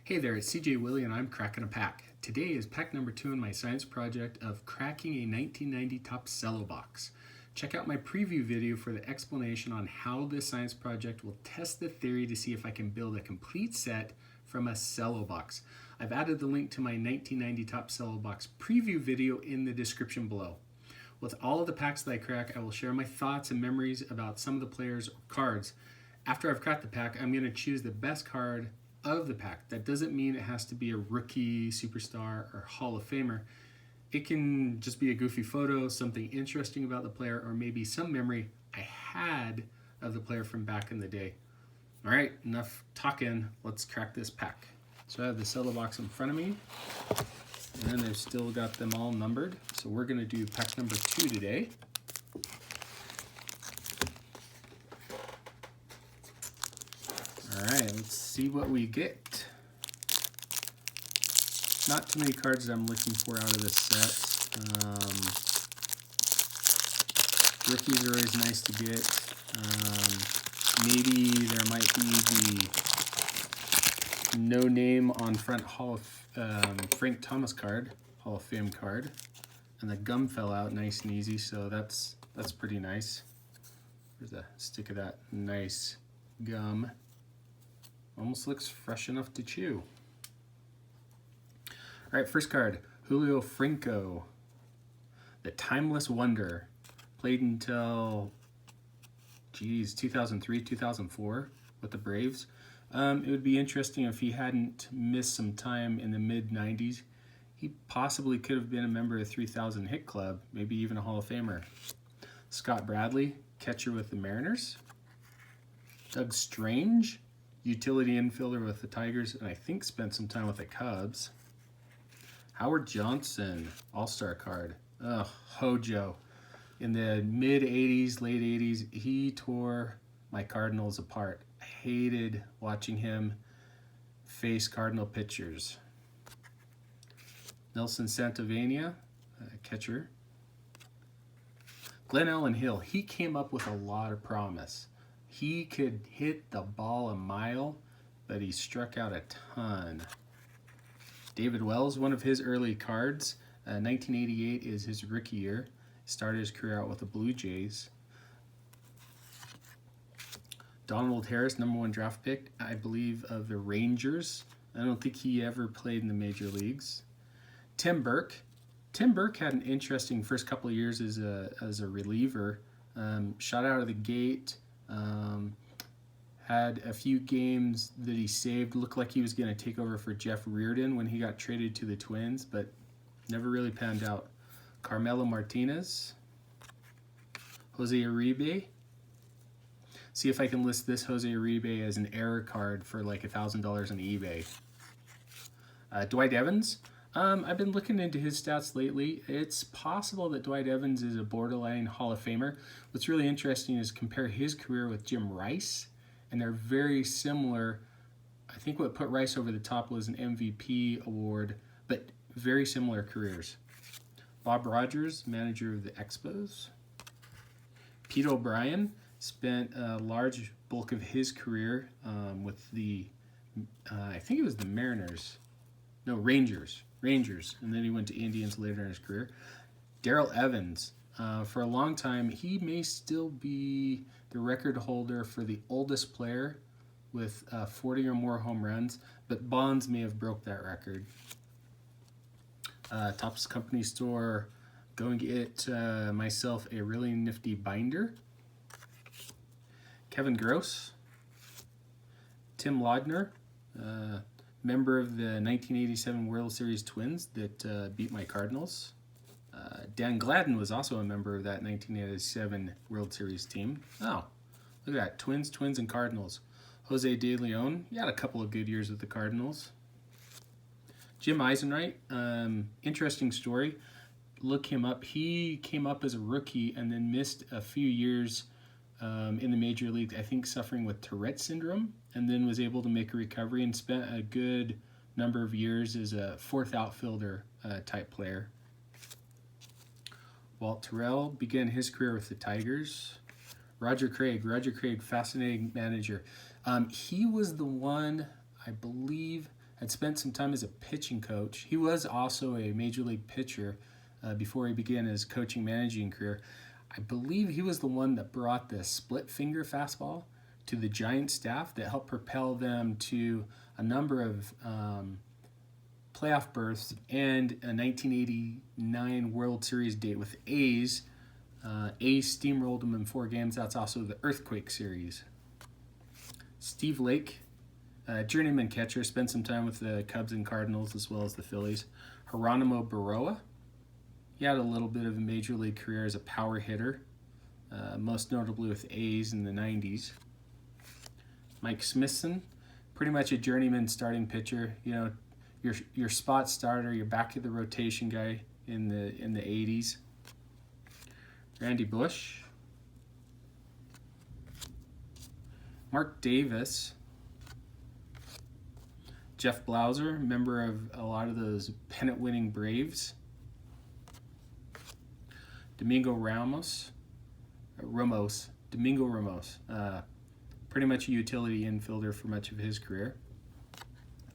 Hey there, it's CJ Willie and I'm cracking a pack. Today is pack number 2 in my science project of cracking a 1990 top Cello box. Check out my preview video for the explanation on how this science project will test the theory to see if I can build a complete set from a Cello box. I've added the link to my 1990 top Cello box preview video in the description below. With all of the packs that I crack, I will share my thoughts and memories about some of the players or cards. After I've cracked the pack, I'm going to choose the best card of the pack. That doesn't mean it has to be a rookie, superstar, or Hall of Famer. It can just be a goofy photo, something interesting about the player, or maybe some memory I had of the player from back in the day. All right, enough talking. Let's crack this pack. So I have the Cello box in front of me, and I've still got them all numbered. So we're going to do pack number 2 today. All right, let's see what we get. Not too many cards that I'm looking for out of this set. Rookies are always nice to get. Maybe there might be the no name on front Hall of Frank Thomas card, Hall of Fame card, and the gum fell out nice and easy, so that's pretty nice. There's a stick of that nice gum. Almost looks fresh enough to chew. All right, first card, Julio Franco, the Timeless Wonder. Played until, 2003, 2004 with the Braves. It would be interesting if he hadn't missed some time in the mid-90s. He possibly could have been a member of the 3000 Hit Club, maybe even a Hall of Famer. Scott Bradley, catcher with the Mariners. Doug Strange, utility infielder with the Tigers, and I think spent some time with the Cubs. Howard Johnson, all-star card. Hojo. In the mid-'80s, late 80s, he tore my Cardinals apart. I hated watching him face Cardinal pitchers. Nelson Santavania, catcher. Glenn Allen Hill, he came up with a lot of promise. He could hit the ball a mile, but he struck out a ton. David Wells, one of his early cards. 1988 is his rookie year. Started his career out with the Blue Jays. Donald Harris, #1 draft pick, I believe, of the Rangers. I don't think he ever played in the major leagues. Tim Burke. Tim Burke had an interesting first couple of years as a reliever. Shot out of the gate. Had a few games that he saved. Looked like he was going to take over for Jeff Reardon when he got traded to the Twins, but never really panned out. Carmelo Martinez. Jose Uribe. See if I can list this Jose Uribe as an error card for like $1,000 on eBay. Dwight Evans. I've been looking into his stats lately. It's possible that Dwight Evans is a borderline Hall of Famer. What's really interesting is compare his career with Jim Rice, and they're very similar. I think what put Rice over the top was an MVP award, but very similar careers. Bob Rogers, manager of the Expos. Pete O'Brien spent a large bulk of his career with the, I think it was the Mariners. No, Rangers, and then he went to Indians later in his career. Darrell Evans, for a long time, he may still be the record holder for the oldest player with 40 or more home runs, but Bonds may have broke that record. Topps Company Store, go and get myself a really nifty binder. Kevin Gross, Tim Laudner, member of the 1987 World Series Twins that beat my Cardinals. Dan Gladden was also a member of that 1987 World Series team. Oh, look at that, Twins, and Cardinals. Jose De Leon, he had a couple of good years with the Cardinals. Jim Eisenreich, interesting story. Look him up. He came up as a rookie and then missed a few years in the major league, I think suffering with Tourette syndrome, and then was able to make a recovery and spent a good number of years as a fourth outfielder type player. Walt Terrell began his career with the Tigers. Roger Craig, fascinating manager. He was the one, I believe, had spent some time as a pitching coach. He was also a major league pitcher before he began his coaching managing career. I believe he was the one that brought the split finger fastball to the Giants staff that helped propel them to a number of playoff berths and a 1989 World Series date with A's. A's steamrolled them in 4 games. That's also the Earthquake Series. Steve Lake, journeyman catcher, spent some time with the Cubs and Cardinals as well as the Phillies. Geronimo Barroa, he had a little bit of a major league career as a power hitter, most notably with A's in the 90s. Mike Smithson, pretty much a journeyman starting pitcher. You know, your spot starter, your back of the rotation guy in the 80s. Randy Bush. Mark Davis. Jeff Blauser, member of a lot of those pennant-winning Braves. Domingo Ramos. Pretty much a utility infielder for much of his career.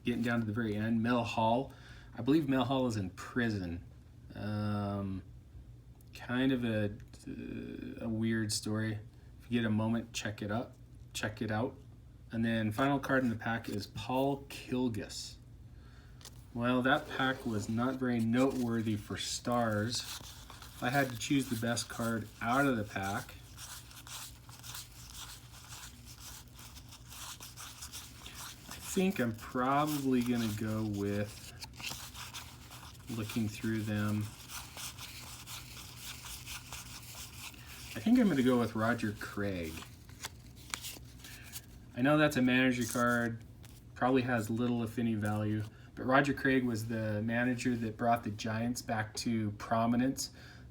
Getting down to the very end, Mel Hall. I believe Mel Hall is in prison. Kind of a weird story. If you get a moment, check it out. And then final card in the pack is Paul Kilgus. Well, that pack was not very noteworthy for stars. If I had to choose the best card out of the pack, I think I'm probably going to go with, looking through them, I think I'm going to go with Roger Craig. I know that's a manager card, probably has little if any value, but Roger Craig was the manager that brought the Giants back to prominence.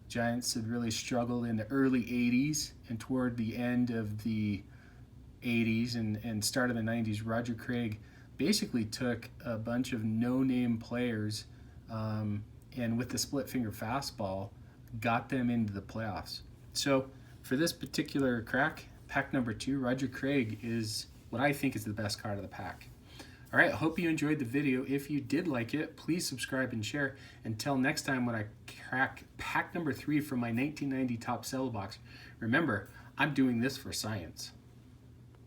Giants had really struggled in the early 80s, and toward the end of the 80s and start of the 90s, Roger Craig basically took a bunch of no-name players and with the split finger fastball got them into the playoffs. So for this particular crack, pack number 2, Roger Craig is what I think is the best card of the pack. All right, I hope you enjoyed the video. If you did like it, please subscribe and share. Until next time when I crack pack number 3 from my 1990 Top Cello box, remember, I'm doing this for science.